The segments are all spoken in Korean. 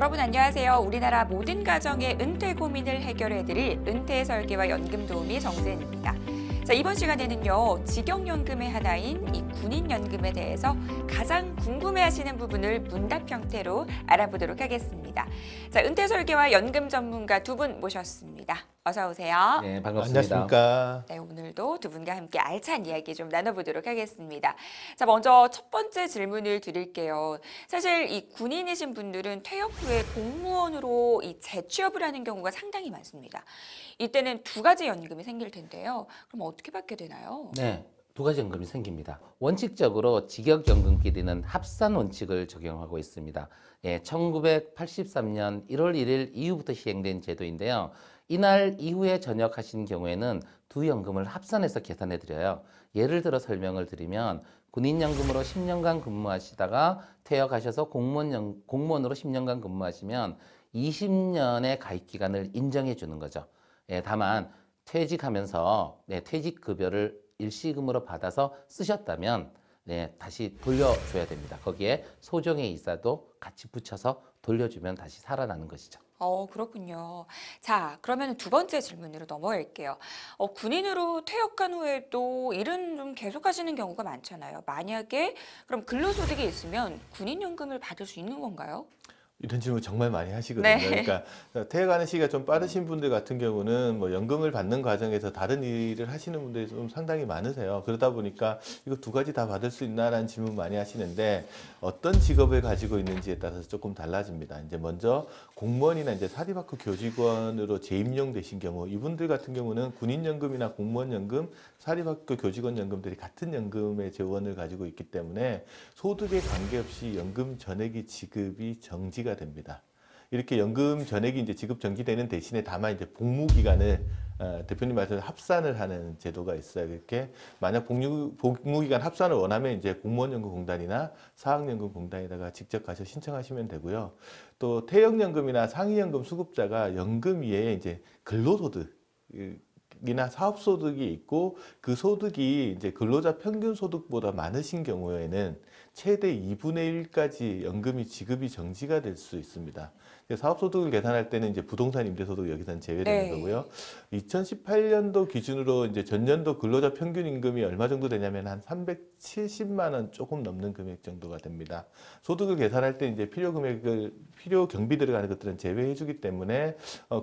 여러분 안녕하세요. 우리나라 모든 가정의 은퇴 고민을 해결해드릴 은퇴 설계와 연금 도우미 정세은입니다. 자, 이번 시간에는요, 직영연금의 하나인 이 군인연금에 대해서 가장 궁금해하시는 부분을 문답 형태로 알아보도록 하겠습니다. 자, 은퇴 설계와 연금 전문가 두 분 모셨습니다. 어서 오세요. 네, 반갑습니다. 안녕하십니까. 네, 오늘도 두 분과 함께 알찬 이야기 좀 나눠보도록 하겠습니다. 자, 먼저 첫 번째 질문을 드릴게요. 사실 이 군인이신 분들은 퇴역 후에 공무원으로 이 재취업을 하는 경우가 상당히 많습니다. 이때는 두 가지 연금이 생길 텐데요. 그럼 어떻게 받게 되나요? 네, 두 가지 연금이 생깁니다. 원칙적으로 직역연금끼리는 합산 원칙을 적용하고 있습니다. 예, 1983년 1월 1일 이후부터 시행된 제도인데요. 이날 이후에 전역하신 경우에는 두 연금을 합산해서 계산해 드려요. 예를 들어 설명을 드리면 군인연금으로 10년간 근무하시다가 퇴역하셔서 공무원으로 10년간 근무하시면 20년의 가입기간을 인정해 주는 거죠. 예, 다만 퇴직하면서 퇴직급여를 일시금으로 받아서 쓰셨다면 다시 돌려줘야 됩니다. 거기에 소정의 이자도 같이 붙여서 돌려주면 다시 살아나는 것이죠. 그렇군요. 자, 그러면 두 번째 질문으로 넘어갈게요. 군인으로 퇴역한 후에도 일은 좀 계속하시는 경우가 많잖아요. 만약에 그럼 근로소득이 있으면 군인연금을 받을 수 있는 건가요? 이런 질문 정말 많이 하시거든요. 네. 그러니까 퇴역하는 시기가 좀 빠르신 분들 같은 경우는 뭐 연금을 받는 과정에서 다른 일을 하시는 분들이 좀 상당히 많으세요. 그러다 보니까 이거 두 가지 다 받을 수 있나라는 질문 많이 하시는데 어떤 직업을 가지고 있는지에 따라서 조금 달라집니다. 이제 먼저 공무원이나 이제 사립학교 교직원으로 재임용 되신 경우 이분들 같은 경우는 군인연금이나 공무원연금, 사립학교 교직원 연금들이 같은 연금의 재원을 가지고 있기 때문에 소득에 관계없이 연금 전액이 지급이 정지가 됩니다. 이렇게 연금 전액이 이제 지급 정지되는 대신에 다만 이제 복무 기간을 대표님 말씀대로 합산을 하는 제도가 있어요. 이렇게 만약 복무 기간 합산을 원하면 이제 공무원연금공단이나 사학연금공단에다가 직접 가서 신청하시면 되고요. 또 퇴역연금이나 상위연금 수급자가 연금 위에 이제 근로소득 이나 사업소득이 있고 그 소득이 이제 근로자 평균 소득보다 많으신 경우에는 최대 2분의 1까지 연금이 지급이 정지가 될 수 있습니다. 사업소득을 계산할 때는 이제 부동산 임대소득 여기서는 제외되는 거고요. 2018년도 기준으로 이제 전년도 근로자 평균 임금이 얼마 정도 되냐면 한 370만 원 조금 넘는 금액 정도가 됩니다. 소득을 계산할 때 이제 필요 경비 들어가는 것들은 제외해 주기 때문에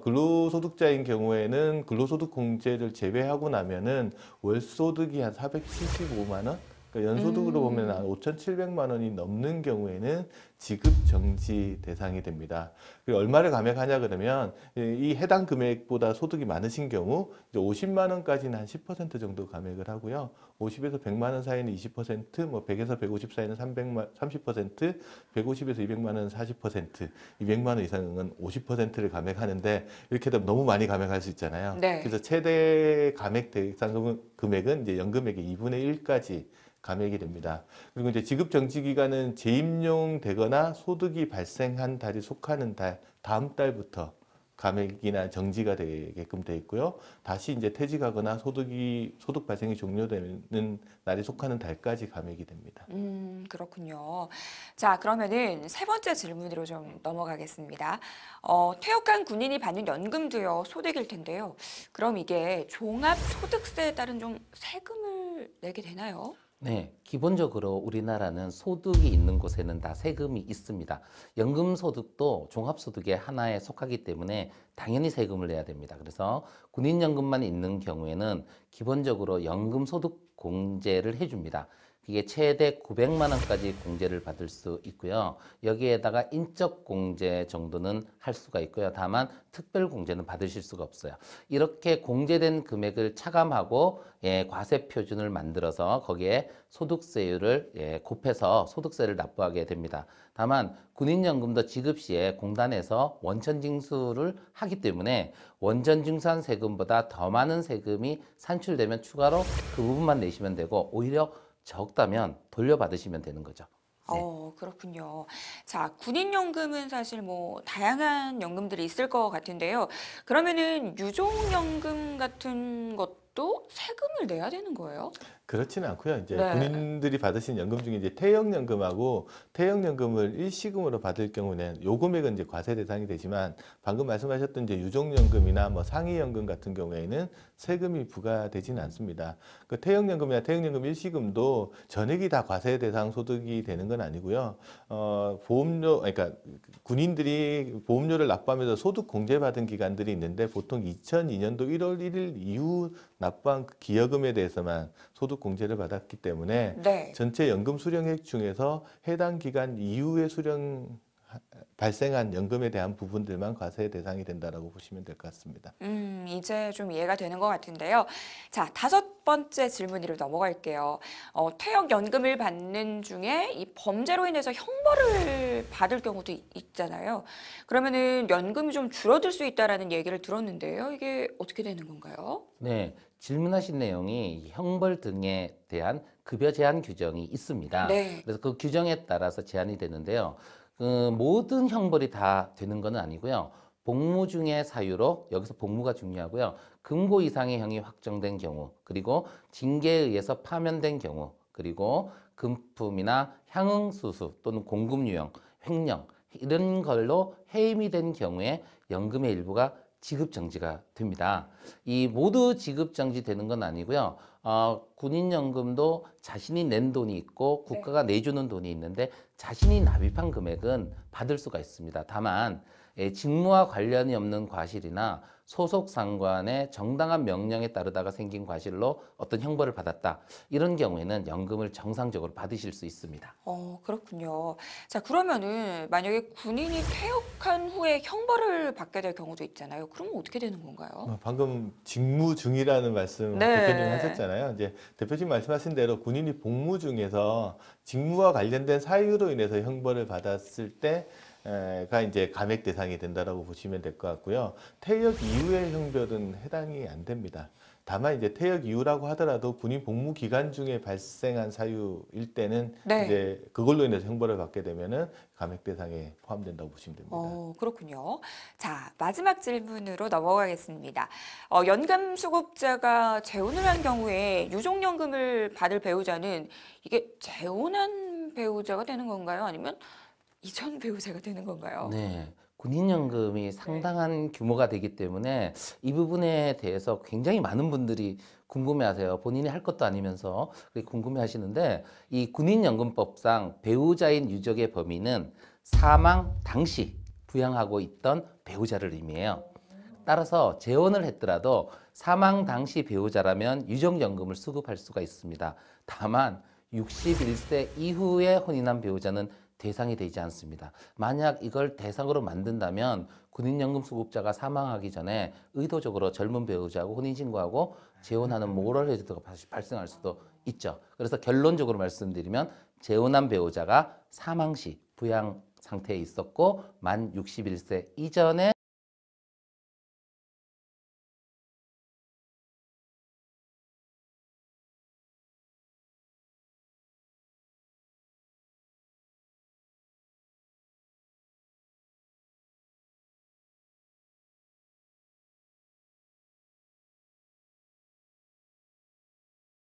근로소득자인 경우에는 근로소득 공제를 제외하고 나면은 월소득이 한 475만 원? 그러니까 연소득으로 보면 한 5,700만 원이 넘는 경우에는 지급 정지 대상이 됩니다. 그리고 얼마를 감액하냐 그러면 이 해당 금액보다 소득이 많으신 경우 이제 50만 원까지는 한 10% 정도 감액을 하고요. 50에서 100만 원 사이는 20%, 뭐 100에서 150 사이는 30%, 150에서 200만 원은 40%, 200만 원 이상은 50%를 감액하는데 이렇게 되면 너무 많이 감액할 수 있잖아요. 네. 그래서 최대 감액 대상 금액은 이제 연금액의 2분의 1까지 감액이 됩니다. 그리고 이제 지급 정지 기간은 재임용 되거나 소득이 발생한 달이 속하는 달, 다음 달부터 감액이나 정지가 되게끔 돼 있고요. 다시 이제 퇴직하거나 소득 발생이 종료되는 날이 속하는 달까지 감액이 됩니다. 그렇군요. 자, 그러면은 세 번째 질문으로 좀 넘어가겠습니다. 퇴역한 군인이 받는 연금도요, 소득일 텐데요. 그럼 이게 종합소득세에 따른 좀 세금을 내게 되나요? 네, 기본적으로 우리나라는 소득이 있는 곳에는 다 세금이 있습니다. 연금소득도 종합소득의 하나에 속하기 때문에 당연히 세금을 내야 됩니다. 그래서 군인연금만 있는 경우에는 기본적으로 연금소득 공제를 해줍니다. 이게 최대 900만 원까지 공제를 받을 수 있고요. 여기에다가 인적 공제 정도는 할 수가 있고요. 다만 특별 공제는 받으실 수가 없어요. 이렇게 공제된 금액을 차감하고 과세 표준을 만들어서 거기에 소득세율을 곱해서 소득세를 납부하게 됩니다. 다만 군인연금도 지급 시에 공단에서 원천징수를 하기 때문에 원천징수한 세금보다 더 많은 세금이 산출되면 추가로 그 부분만 내시면 되고 오히려 적다면 돌려받으시면 되는 거죠. 네. 그렇군요. 자, 군인연금은 사실 뭐 다양한 연금들이 있을 것 같은데요. 그러면은 유종연금 같은 것도 것도 세금을 내야 되는 거예요? 그렇지는 않고요. 이제 네. 군인들이 받으신 연금 중에 이제 퇴역연금하고 퇴역연금을 일시금으로 받을 경우는 요 금액은 이제 과세 대상이 되지만 방금 말씀하셨던 이제 유족연금이나 뭐 상위연금 같은 경우에는 세금이 부과되지는 않습니다. 그 퇴역연금이나 퇴역연금 일시금도 전액이 다 과세 대상 소득이 되는 건 아니고요. 보험료, 그러니까 군인들이 보험료를 납부하면서 소득 공제받은 기간들이 있는데 보통 2002년도 1월 1일 이후 납부한 그 기여금에 대해서만 소득 공제를 받았기 때문에 네. 전체 연금 수령액 중에서 해당 기간 이후에 발생한 연금에 대한 부분들만 과세 대상이 된다라고 보시면 될 것 같습니다. 이제 좀 이해가 되는 것 같은데요. 자, 5번째 질문으로 넘어갈게요. 퇴역연금을 받는 중에 이 범죄로 인해서 형벌을 받을 경우도 있잖아요. 그러면은 연금이 좀 줄어들 수 있다라는 얘기를 들었는데요. 이게 어떻게 되는 건가요? 네, 질문하신 내용이 형벌 등에 대한 급여 제한 규정이 있습니다. 네. 그래서 그 규정에 따라서 제한이 되는데요. 그 모든 형벌이 다 되는 건 아니고요. 복무 중의 사유로 여기서 복무가 중요하고요. 금고 이상의 형이 확정된 경우, 그리고 징계에 의해서 파면된 경우, 그리고 금품이나 향응수수 또는 공금유형, 횡령 이런 걸로 해임이 된 경우에 연금의 일부가 지급 정지가 됩니다. 이 모두 지급 정지되는 건 아니고요. 군인연금도 자신이 낸 돈이 있고 국가가 내주는 돈이 있는데 자신이 납입한 금액은 받을 수가 있습니다. 다만 직무와 관련이 없는 과실이나 소속 상관의 정당한 명령에 따르다가 생긴 과실로 어떤 형벌을 받았다. 이런 경우에는 연금을 정상적으로 받으실 수 있습니다. 그렇군요. 자, 그러면은 만약에 군인이 퇴역한 후에 형벌을 받게 될 경우도 있잖아요. 그러면 어떻게 되는 건가요? 방금 직무 중이라는 말씀 네. 대표님 하셨잖아요. 이제 대표님 말씀하신 대로 군인이 복무 중에서 직무와 관련된 사유로 인해서 형벌을 받았을 때가 이제 감액 대상이 된다라고 보시면 될 것 같고요. 퇴역 이후의 형벌은 해당이 안 됩니다. 다만 이제 퇴역 이후라고 하더라도 군인 복무 기간 중에 발생한 사유일 때는 네. 이제 그걸로 인해서 형벌을 받게 되면은 감액 대상에 포함된다고 보시면 됩니다. 그렇군요. 자, 마지막 질문으로 넘어가겠습니다. 연금 수급자가 재혼을 한 경우에 유족연금을 받을 배우자는 이게 재혼한 배우자가 되는 건가요? 아니면 이전 배우자가 되는 건가요? 네. 군인연금이 상당한 규모가 되기 때문에 이 부분에 대해서 굉장히 많은 분들이 궁금해하세요. 본인이 할 것도 아니면서 그렇게 궁금해하시는데 이 군인연금법상 배우자인 유족의 범위는 사망 당시 부양하고 있던 배우자를 의미해요. 따라서 재혼을 했더라도 사망 당시 배우자라면 유족연금을 수급할 수가 있습니다. 다만 61세 이후에 혼인한 배우자는 대상이 되지 않습니다. 만약 이걸 대상으로 만든다면 군인연금 수급자가 사망하기 전에 의도적으로 젊은 배우자하고 혼인신고하고 재혼하는 모럴 해저드가 발생할 수도 있죠. 그래서 결론적으로 말씀드리면 재혼한 배우자가 사망 시 부양 상태에 있었고 만 61세 이전에